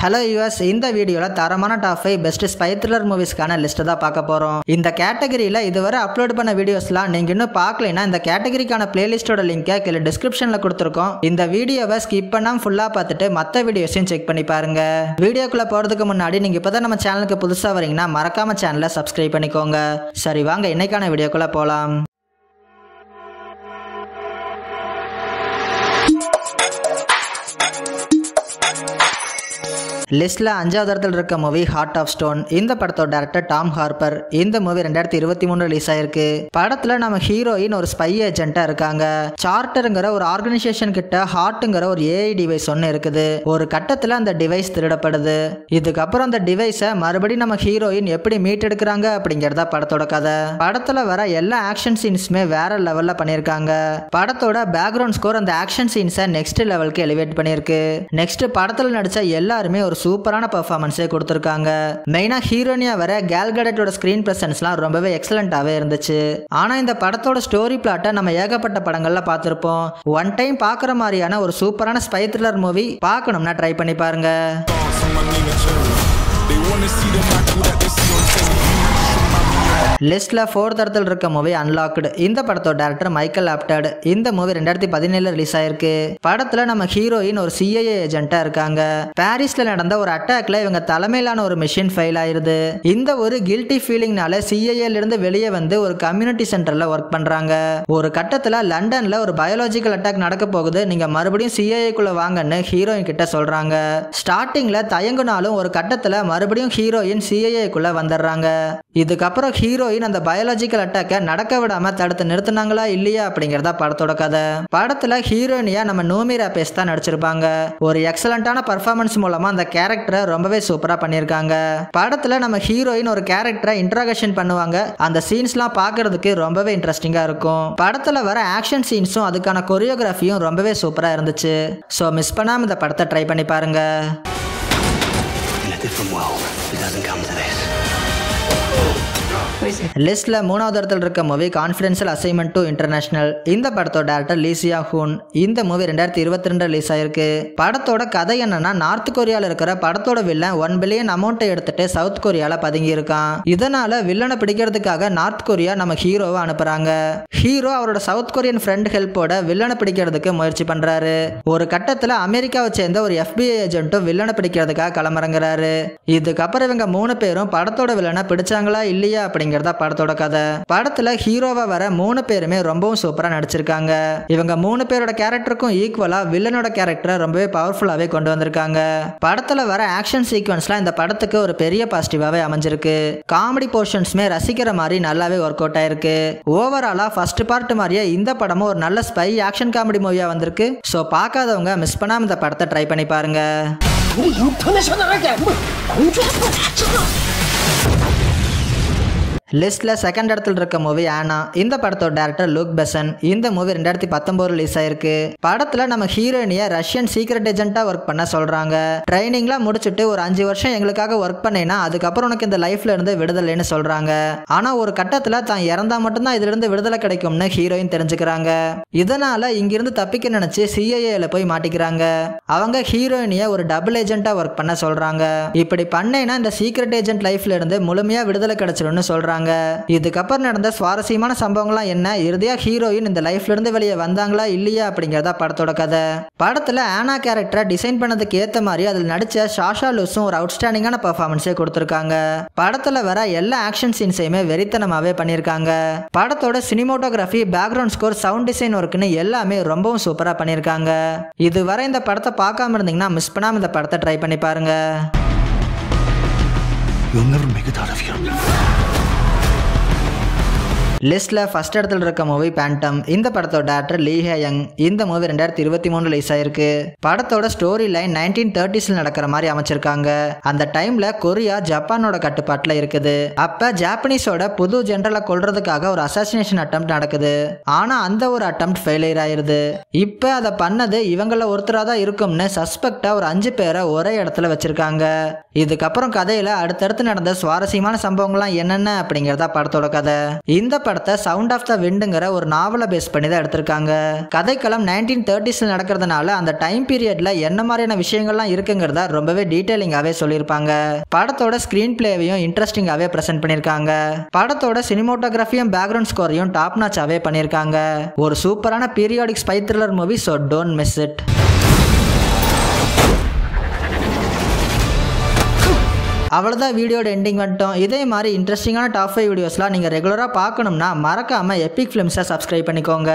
Hello US, இந்த வீடியோவில் தரமான டாப் 5 பெஸ்ட் ஸ்பை த்ரில்லர் மூவிஸ்க்கான லிஸ்ட் தான் பார்க்க போகிறோம். இந்த கேட்டகரியில் இதுவரை அப்லோட் பண்ண வீடியோஸ்லாம் நீங்கள் இன்னும் பார்க்கலைன்னா இந்த கேட்டகரிக்கான பிளேலிஸ்டோட லிங்கை கீழே டிஸ்கிரிப்ஷனில் கொடுத்துருக்கோம். இந்த வீடியோவை ஸ்கிப் பண்ணாமல் ஃபுல்லாக பார்த்துட்டு மற்ற வீடியோஸையும் செக் பண்ணி பாருங்க. வீடியோக்குள்ளே போகிறதுக்கு முன்னாடி நீங்கள் இப்போ தான் நம்ம சேனலுக்கு புதுசாக வரீங்கன்னா மறக்காம சேனலை சப்ஸ்கிரைப் பண்ணிக்கோங்க. சரி வாங்க இன்னைக்கான வீடியோக்குள்ளே போகலாம். லிஸ்ட்ல 5வது இடத்துல இருக்க மூவி ஹார்ட் ஆஃப் ஸ்டோன். இந்த படத்தோட டைரக்டர் டாம் ஹார்பர். இந்த மூவி 2023 ரிலீஸ் ஆயிருக்கு. படத்துல நம்ம ஹீரோயின் ஒரு ஸ்பை ஏஜென்ட்டா இருக்காங்க. சார்ட்டருங்கிற ஒரு ஆர்கனைசேஷன் கிட்ட ஹார்ட்ங்கிற ஒரு ஏஐ டிவைஸ் ஒன்று இருக்குது. ஒரு கட்டத்துல அந்த டிவைஸ் திருடப்படுது. இதுக்கப்புறம் அந்த டிவைஸை மறுபடியும் நம்ம ஹீரோயின் எப்படி மீட்டெடுக்கிறாங்க அப்படிங்கறத படத்தோட கதை. படத்துல வர எல்லா ஆக்ஷன் சீன்ஸுமே வேற லெவல்ல பண்ணிருக்காங்க. படத்தோட பேக்ரவுண்ட் ஸ்கோர் அந்த ஆக்ஷன் சீன்ஸை நெக்ஸ்ட் லெவலுக்கு எலிவேட் பண்ணிருக்கு. நெக்ஸ்ட் படத்துல நடிச்ச எல்லாருமே ஒரு சூப்பரான பெர்ஃபார்மன்ஸே கொடுத்திருக்காங்க. மெயினா ஹீரோயினியா வர கேல் கெடட்டோட ஸ்கிரீன் பிரசன்ஸ்லாம் ரொம்பவே எக்ஸலண்டாவே இருந்துச்சு. ஆனா இந்த படத்தோட ஸ்டோரி பிளாட்டை நம்ம ஏகப்பட்ட படங்கள்ல பார்த்திருப்போம். ஒன் டைம் பார்க்குற மாதிரியான ஒரு சூப்பரான ஸ்பை த்ரில்லர் மூவி பார்க்கணும்னா ட்ரை பண்ணி பாருங்க. லிஸ்ட்ல 4th இடத்துல இருக்க மூவி அன்லாக்டு. இந்த படத்தோட டைரக்டர் மைக்கேல் ஆப்டட். இந்த மூவி 2017 ரிலீஸ் ஆயிருக்கு. படத்துல நம்ம ஹீரோயின் ஒரு சிஐஏ ஏஜென்ட்டா இருக்காங்க. பாரிஸ்ல நடந்த ஒரு அட்டாக்ல இவங்க தலைமையிலான ஒரு மிஷின் ஃபெயில் ஆயிருது. இந்த ஒரு கில்ட்டி ஃபீலிங்னால சிஐஏல இருந்து வெளியே வந்து ஒரு கம்யூனிட்டி சென்டர்ல ஒர்க் பண்றாங்க. ஒரு கட்டத்துல லண்டன்ல ஒரு பயாலஜிக்கல் அட்டாக் நடக்க போகுது, நீங்க மறுபடியும் சிஐஏக்குள்ள வாங்கன்னு ஹீரோயின் கிட்ட சொல்றாங்க. ஸ்டார்டிங்ல தயங்குனாலும் ஒரு கட்டத்துல மறுபடியும் ஹீரோயின் சிஐஏக்குள்ள வந்துடுறாங்க. இதுக்கப்புறம் ஹீரோயின் அந்த பயாலஜிக்கல் அட்டாக்க நடக்க விடாம தடுத்து நிறுத்தினாங்களா இல்லையா அப்படிங்கறத படத்தோட கதை. படத்துல ஹீரோயினியா நம்ம நோமி ராபேஸ் தான் நடிச்சிருப்பாங்க. ஒரு எக்ஸலண்டான பர்ஃபார்மன்ஸ் மூலமா அந்த கேரக்டரை ரொம்பவே சூப்பரா பண்ணிருக்காங்க. படத்துல நம்ம ஹீரோயின் ஒரு கேரக்டரை இன்ட்ராகேஷன் பண்ணுவாங்க. அந்த சீன்ஸ்லாம் பார்க்கிறதுக்கு ரொம்பவே இன்ட்ரெஸ்டிங்கா இருக்கும். படத்துல வர ஆக்ஷன் சீன்ஸும் அதுக்கான கொரியோகிராஃபியும் ரொம்பவே சூப்பரா இருந்துச்சு. ஸோ மிஸ் பண்ணாம இந்த படத்தை ட்ரை பண்ணி பாருங்க. லிஸ்ட்ல 3வது இடத்துல இருக்க movie confidential assignment to international. இந்த படத்தோட டைரக்டர் லீ சியா ஹூன். இந்த மூவி 2022 ரிலீஸ் ஆயிருக்கு. படத்தோட கதை என்னன்னா, நார்த் கொரியால இருக்கிற படத்தோட வில்லன் 1 பில்லியன் அமௌண்ட்டை எடுத்துட்டு சவுத் கொரியால பதுங்கி இருக்கான். இதனால வில்லனை பிடிக்கிறதுக்காக நார்த் கொரியா நம்ம ஹீரோவை அனுப்புறாங்க. ஹீரோ அவரோட சவுத் கொரியன் ஃப்ரெண்ட் ஹெல்ப்போட வில்லனை பிடிக்கிறதுக்கு முயற்சி பண்றாரு. ஒரு கட்டத்துல அமெரிக்காவை சேர்ந்த ஒரு FBI ஏஜென்ட்டும் வில்லனை பிடிக்கிறதுக்காக களமிறங்குறாரு. இதுக்கப்புறம் இவங்க 3 பேரும் படத்தோட வில்லனை பிடிச்சாங்களா இல்லையா அப்படிங்கிறத படத்தோட கதை. படத்துல ஹீரோவா வர 3 பேருமே ரொம்பவும் சூப்பரா நடிச்சிருக்காங்க. இவங்க 3 பேரோட கேரக்டருக்கும் ஈக்குவலா வில்லனோட கேரக்டரை ரொம்பவே பவர்ஃபுல்லாவே கொண்டு வந்திருக்காங்க. படத்துல வர ஆக்ஷன் சீக்வன்ஸ்லாம் இந்த படத்துக்கு ஒரு பெரிய பாசிட்டிவாவே அமைஞ்சிருக்கு. காமெடி போர்ஷன்ஸ்மே ரசிக்கிற மாதிரி நல்லாவே ஒர்க் அவுட் ஆயிருக்கு. ஓவராலா ஃபர்ஸ்ட் பார்ட் மாதிரியே இந்த படமும் ஒரு நல்ல ஸ்பை ஆக்ஷன் காமெடி மூவியா வந்திருக்கு. ஸோ பார்க்காதவங்க மிஸ் பண்ணாம இந்த படத்தை ட்ரை பண்ணி பாருங்க. லிஸ்ட்ல 2nd இடத்துல இருக்க மூவி ஆனா. இந்த படத்தோட டைரக்டர் லூக் பெசன். இந்த மூவி 2019 ரிலீஸ் ஆயிருக்கு. படத்துல நம்ம ஹீரோயினிய ரஷ்யன் சீக்ரெட் ஏஜென்ட்டா ஒர்க் பண்ண சொல்றாங்க. ட்ரைனிங்லாம் முடிச்சுட்டு ஒரு 5 வருஷம் எங்களுக்காக ஒர்க் பண்ணேன்னா அதுக்கப்புறம் உனக்கு இந்த லைஃப்ல இருந்து விடுதலைன்னு சொல்றாங்க. ஆனா ஒரு கட்டத்துல தான் இறந்தா மட்டும்தான் இதுல இருந்து விடுதலை கிடைக்கும்னு ஹீரோயின் தெரிஞ்சுக்கிறாங்க. இதனால இங்கிருந்து தப்பிக்க நினைச்சு சிஐஏல போய் மாட்டிக்கிறாங்க. அவங்க ஹீரோயினிய ஒரு டபுள் ஏஜென்ட்டா ஒர்க் பண்ண சொல்றாங்க. இப்படி பண்ணேன்னா இந்த சீக்ரெட் ஏஜென்ட் லைஃப்ல இருந்து முழுமையா விடுதலை கிடைச்சிடும்னு சொல்றாங்க. இதுக்கப்புறம் நடந்த சுவாரஸ்யமான சம்பவங்கள்லாம் என்ன, இறுதியா ஹீரோயின் இந்த லைஃப்ல இருந்து வெளியே வந்தாங்களா இல்லையா அப்படிங்கறத படத்தோட கதை. படத்துல ஆனா கேரக்டரை டிசைன் பண்ணதுக்கு ஏத்த மாதிரி அதில் நடிச்ச சாஷா லூஸும் ஒரு அவுட்ஸ்டாண்டிங்கான பெர்ஃபார்மன்ஸே கொடுத்திருக்காங்க. படத்துல வர எல்லா ஆக்ஷன் சீன்ஸையுமே வெறித்தனமாவே பண்ணிருக்காங்க. படத்தோட cinematography, background score, sound design ஒர்க்னு எல்லாமே ரொம்பவும் சூப்பரா பண்ணிருக்காங்க. இதுவரை இந்த படத்தை பார்க்காம இருந்தீங்கன்னா மிஸ் பண்ணாம இந்த படத்தை ட்ரை பண்ணி பாருங்க. லிஸ்ட்ல 1st இடத்துல இருக்க மூவி பேண்டம். இந்த படத்தோட டைரக்டர் லீ ஹே யங். இந்த மூவி 2023 ரிலீஸ் ஆயிருக்கு. படத்தோட ஸ்டோரி லைன் 1930s நடக்கிற மாதிரி அமைச்சிருக்காங்க. அந்த டைம்ல கொரியா ஜப்பானோட கட்டுப்பாட்டுல இருக்குது. அப்ப ஜாப்பனீஸோட புது ஜெனரலை கொல்றதுக்காக ஒரு அசாசினேஷன் அட்டெம்ப்ட் நடக்குது. ஆனா அந்த ஒரு அட்டெம்ப்ட் ஃபெயிலியர் ஆயிருது. இப்ப அதை பண்ணது இவங்கள ஒருத்தரா தான் இருக்கும்னு சஸ்பெக்டா ஒரு 5 பேரை ஒரே இடத்துல வச்சிருக்காங்க. இதுக்கப்புறம் கதையில அடுத்தடுத்து நடந்த சுவாரஸ்யமான சம்பவங்கள்லாம் என்னென்ன அப்படிங்கறத படத்தோட கதை. இந்த படத்தை சவுண்ட் ஆஃப் த விண்டுங்கிற ஒரு நாவலை பேஸ் பண்ணி தான் எடுத்திருக்காங்க. கதைக்களம் 1930s நடக்கிறதுனால அந்த டைம் பீரியட்ல என்ன மாதிரியான விஷயங்கள்லாம் இருக்குங்கிறத ரொம்பவே டீடைலிங்காவே சொல்லியிருப்பாங்க. படத்தோட ஸ்கிரீன் பிளேவையும் இன்ட்ரெஸ்டிங்காவே பிரசன்ட் பண்ணியிருக்காங்க. படத்தோட சினிமோட்டோகிராஃபியும் பேக்ரவுண்ட் ஸ்கோரையும் டாப் நாச்சாவே பண்ணியிருக்காங்க. ஒரு சூப்பரான periodic spy thriller movie, so don't miss it. அவ்வளோதான், வீடியோட எண்டிங் வந்துட்டோம். இதே மாதிரி இன்ட்ரெஸ்டிங்கான டாப் 5 வீடியோஸ்லாம் நீங்கள் ரெகுலராக பார்க்கணும்னா மறக்காமல் எபிக் ஃபிலிம்ஸை சப்ஸ்கிரைப் பண்ணிக்கோங்க.